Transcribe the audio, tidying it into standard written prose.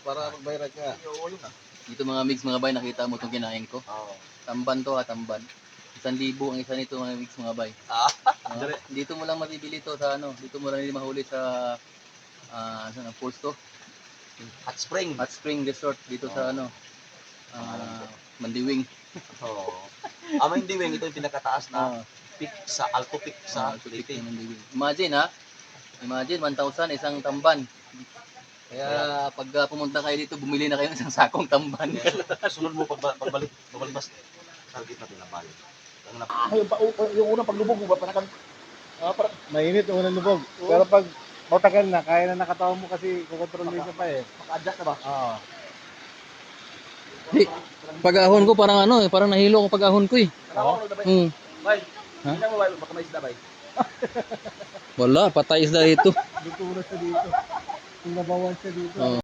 para magbayad ka. Oo, yun na. Dito mga mix, mga bay, nakita mo itong kinain ko. Oo. Tamban to ha, tamban. 1,000 ang isa nito mga mix, mga bay. Ah, Ah, dito mo lang mabibili to sa ano, dito mo lang hindi mahuli sa saan ang pulse to? Hot Spring. Hot Spring Resort dito sa ano, Mandiwing. Oo. Mandiwing, ito yung pinakataas na peak sa Alto Peak sa Leyte. Mandiwing. Imagine ha, imagine 1,000 isang tamban. Kaya pag pumunta kayo dito, bumili na kayo ng isang sakong tamban. Sunod mo pagbalik mas target natin na balik. Yung unang paglubog mo ba panakan? Mainit yung unang lubog. Pero pag matagal na, kaya na nakatawa mo kasi kukontrol ka pa eh. Maka-adjust na ba? Oo. Pag-ahon ko parang ano eh, parang nahilo ako pag-ahon ko eh. Tanawa ko na ba? Bay, hindi mo ba baka may isda bay? Wala, patay isda dito. Dito na siya dito. Kung nabawan siya dito.